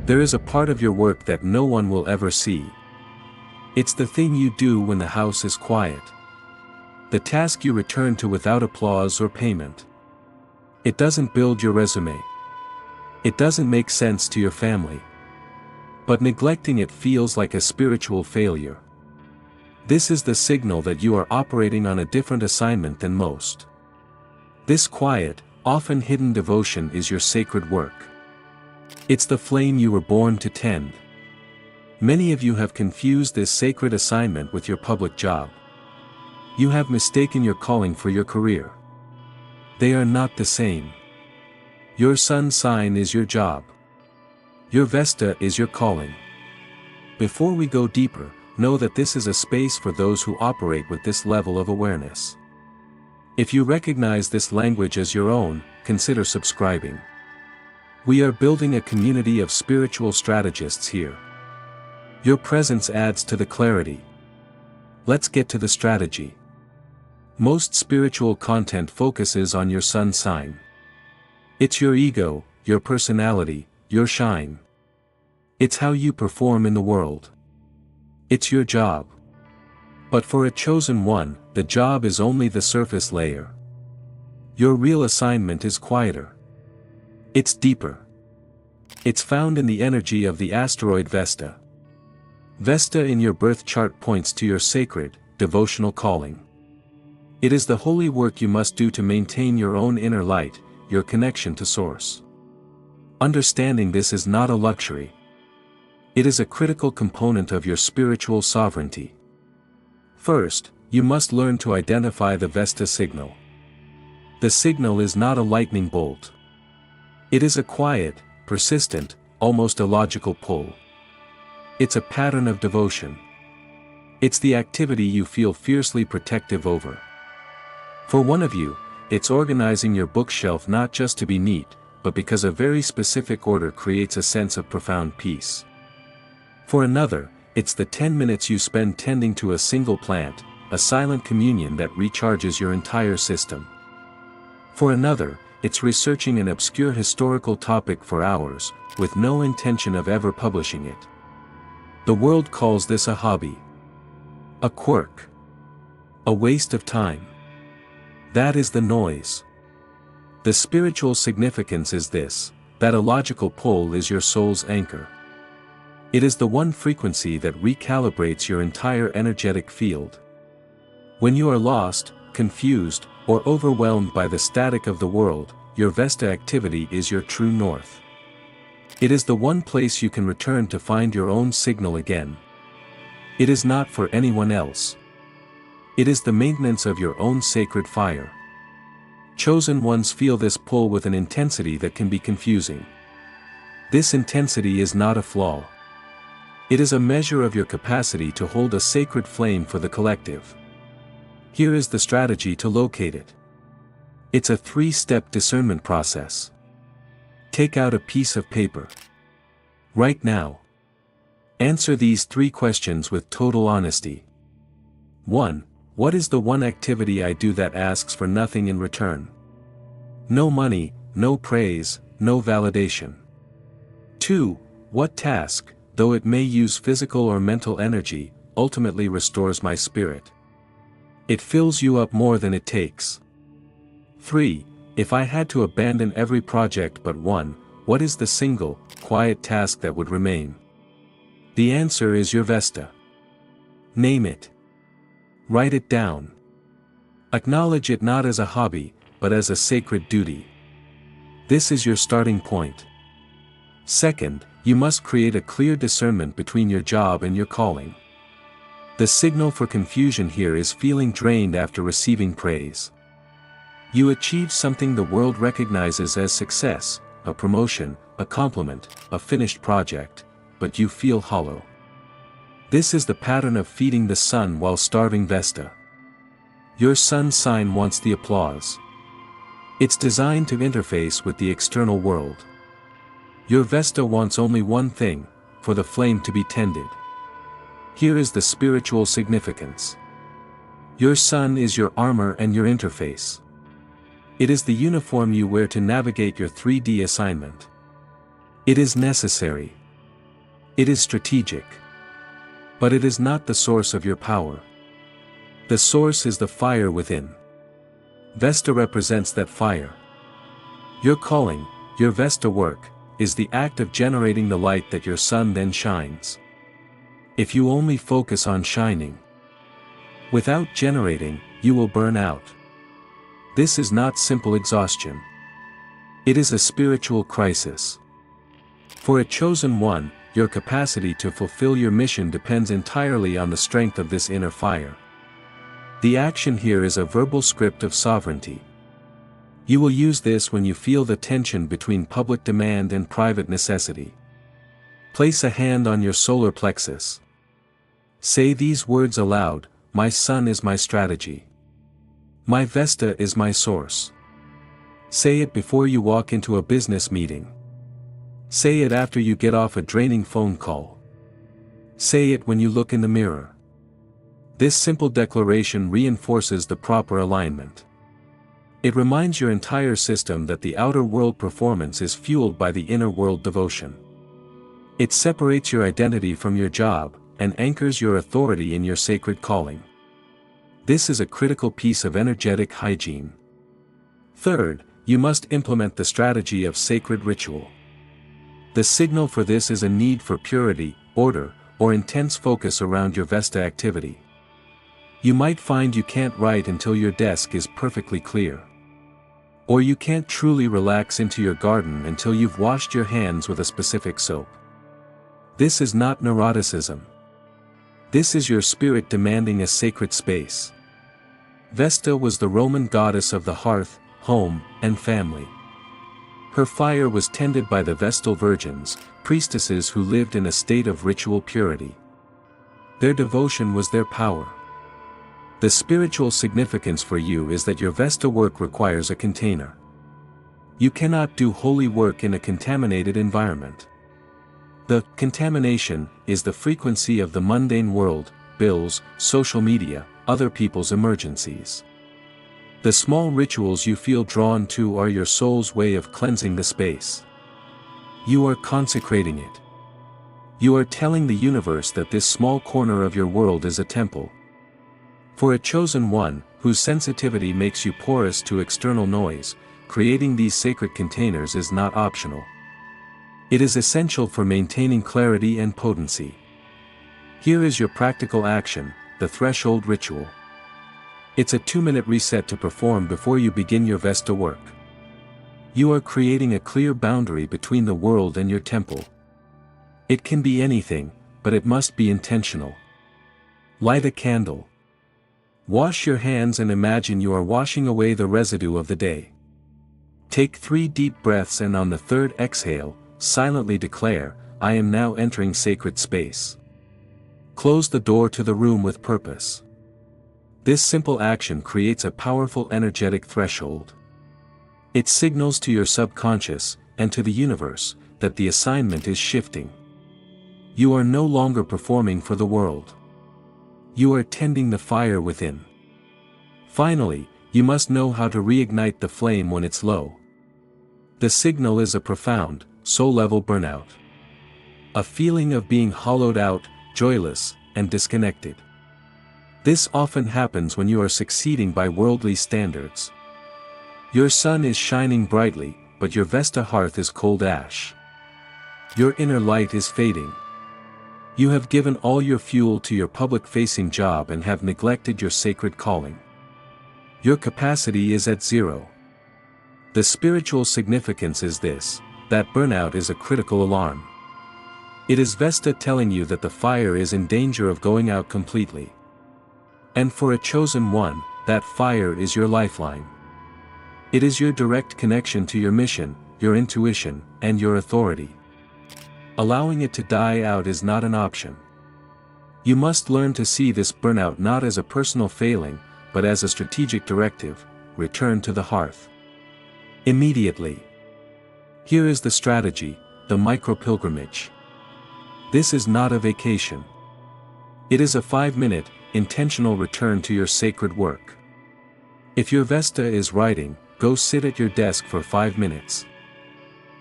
There is a part of your work that no one will ever see. It's the thing you do when the house is quiet. The task you return to without applause or payment. It doesn't build your resume. It doesn't make sense to your family. But neglecting it feels like a spiritual failure. This is the signal that you are operating on a different assignment than most. This quiet, often hidden devotion is your sacred work. It's the flame you were born to tend. Many of you have confused this sacred assignment with your public job. You have mistaken your calling for your career. They are not the same. Your sun sign is your job. Your Vesta is your calling. Before we go deeper, know that this is a space for those who operate with this level of awareness. If you recognize this language as your own, consider subscribing. We are building a community of spiritual strategists here. Your presence adds to the clarity. Let's get to the strategy. Most spiritual content focuses on your sun sign. It's your ego, your personality, your shine. It's how you perform in the world. It's your job. But for a chosen one, the job is only the surface layer. Your real assignment is quieter. It's deeper. It's found in the energy of the asteroid Vesta. Vesta in your birth chart points to your sacred, devotional calling. It is the holy work you must do to maintain your own inner light, your connection to Source. Understanding this is not a luxury. It is a critical component of your spiritual sovereignty. First, you must learn to identify the Vesta signal. The signal is not a lightning bolt. It is a quiet, persistent, almost illogical pull. It's a pattern of devotion. It's the activity you feel fiercely protective over. For one of you, it's organizing your bookshelf not just to be neat, but because a very specific order creates a sense of profound peace. For another, it's the 10 minutes you spend tending to a single plant, a silent communion that recharges your entire system. For another, it's researching an obscure historical topic for hours, with no intention of ever publishing it. The world calls this a hobby. A quirk. A waste of time. That is the noise. The spiritual significance is this, that a logical pull is your soul's anchor. It is the one frequency that recalibrates your entire energetic field. When you are lost, confused, or overwhelmed by the static of the world, your Vesta activity is your true north. It is the one place you can return to find your own signal again. It is not for anyone else. It is the maintenance of your own sacred fire. Chosen ones feel this pull with an intensity that can be confusing. This intensity is not a flaw. It is a measure of your capacity to hold a sacred flame for the collective. Here is the strategy to locate it. It's a 3-step discernment process. Take out a piece of paper. Right now. Answer these 3 questions with total honesty. 1. What is the one activity I do that asks for nothing in return? No money, no praise, no validation. 2. What task, though it may use physical or mental energy, ultimately restores my spirit? It fills you up more than it takes. 3. If I had to abandon every project but one, what is the single, quiet task that would remain? The answer is your Vesta. Name it. Write it down. Acknowledge it not as a hobby, but as a sacred duty. This is your starting point. Second, you must create a clear discernment between your job and your calling. The signal for confusion here is feeling drained after receiving praise. You achieve something the world recognizes as success, a promotion, a compliment, a finished project, but you feel hollow. This is the pattern of feeding the sun while starving Vesta. Your sun sign wants the applause. It's designed to interface with the external world. Your Vesta wants only one thing, for the flame to be tended. Here is the spiritual significance. Your sun is your armor and your interface. It is the uniform you wear to navigate your 3D assignment. It is necessary. It is strategic. But it is not the source of your power. The source is the fire within. Vesta represents that fire. Your calling, your Vesta work, is the act of generating the light that your sun then shines. If you only focus on shining, without generating, you will burn out. This is not simple exhaustion. It is a spiritual crisis. For a chosen one, your capacity to fulfill your mission depends entirely on the strength of this inner fire. The action here is a verbal script of sovereignty. You will use this when you feel the tension between public demand and private necessity. Place a hand on your solar plexus. Say these words aloud: my sun is my strategy. My Vesta is my source. Say it before you walk into a business meeting. Say it after you get off a draining phone call. Say it when you look in the mirror. This simple declaration reinforces the proper alignment. It reminds your entire system that the outer world performance is fueled by the inner world devotion. It separates your identity from your job, and anchors your authority in your sacred calling. This is a critical piece of energetic hygiene. Third, you must implement the strategy of sacred ritual. The signal for this is a need for purity, order, or intense focus around your Vesta activity. You might find you can't write until your desk is perfectly clear. Or you can't truly relax into your garden until you've washed your hands with a specific soap. This is not neuroticism. This is your spirit demanding a sacred space. Vesta was the Roman goddess of the hearth, home, and family. Her fire was tended by the Vestal virgins, priestesses who lived in a state of ritual purity. Their devotion was their power. The spiritual significance for you is that your Vesta work requires a container. You cannot do holy work in a contaminated environment. The contamination is the frequency of the mundane world, bills, social media, other people's emergencies. The small rituals you feel drawn to are your soul's way of cleansing the space. You are consecrating it. You are telling the universe that this small corner of your world is a temple. For a chosen one, whose sensitivity makes you porous to external noise, creating these sacred containers is not optional. It is essential for maintaining clarity and potency. Here is your practical action, the threshold ritual. It's a 2-minute reset to perform before you begin your Vesta work. You are creating a clear boundary between the world and your temple. It can be anything, but it must be intentional. Light a candle. Wash your hands and imagine you are washing away the residue of the day. Take 3 deep breaths and on the 3rd exhale, silently declare, I am now entering sacred space. Close the door to the room with purpose. This simple action creates a powerful energetic threshold. It signals to your subconscious, and to the universe, that the assignment is shifting. You are no longer performing for the world. You are tending the fire within. Finally, you must know how to reignite the flame when it's low. The signal is a profound, soul-level burnout. A feeling of being hollowed out, joyless, and disconnected. This often happens when you are succeeding by worldly standards. Your sun is shining brightly, but your Vesta hearth is cold ash. Your inner light is fading. You have given all your fuel to your public-facing job and have neglected your sacred calling. Your capacity is at 0. The spiritual significance is this: that burnout is a critical alarm. It is Vesta telling you that the fire is in danger of going out completely. And for a chosen one, that fire is your lifeline. It is your direct connection to your mission, your intuition, and your authority. Allowing it to die out is not an option. You must learn to see this burnout not as a personal failing, but as a strategic directive: return to the hearth. Immediately. Here is the strategy, the micro-pilgrimage. This is not a vacation. It is a 5-minute, intentional return to your sacred work. If your Vesta is writing, go sit at your desk for 5 minutes.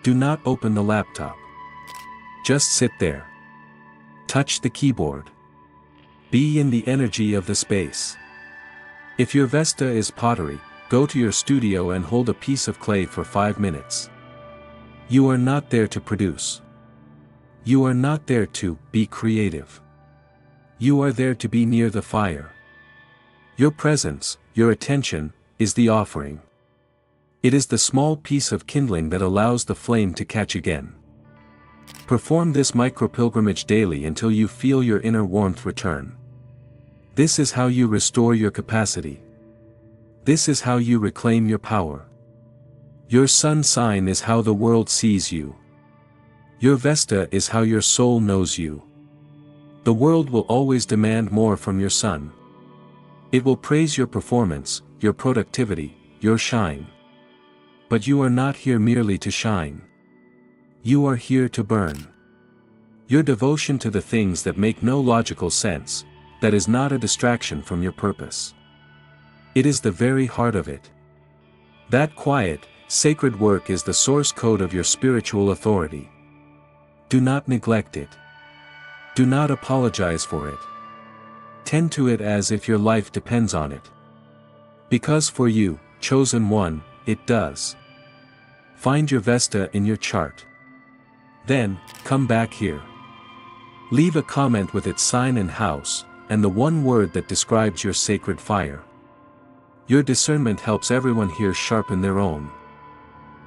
Do not open the laptop. Just sit there. touch the keyboard. Be in the energy of the space. If your Vesta is pottery, go to your studio and hold a piece of clay for 5 minutes. You are not there to produce. You are not there to be creative. You are there to be near the fire. Your presence, your attention, is the offering. It is the small piece of kindling that allows the flame to catch again. Perform this micro-pilgrimage daily until you feel your inner warmth return. This is how you restore your capacity. This is how you reclaim your power. Your sun sign is how the world sees you. Your Vesta is how your soul knows you. The world will always demand more from your sun. It will praise your performance, your productivity, your shine. But you are not here merely to shine. You are here to burn. Your devotion to the things that make no logical sense, that is not a distraction from your purpose. It is the very heart of it. That quiet, sacred work is the source code of your spiritual authority. Do not neglect it. Do not apologize for it. Tend to it as if your life depends on it. Because for you, chosen one, it does. Find your Vesta in your chart. Then, come back here. Leave a comment with its sign and house, and the one word that describes your sacred fire. Your discernment helps everyone here sharpen their own.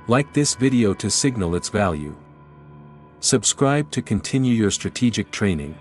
Like this video to signal its value. Subscribe to continue your strategic training.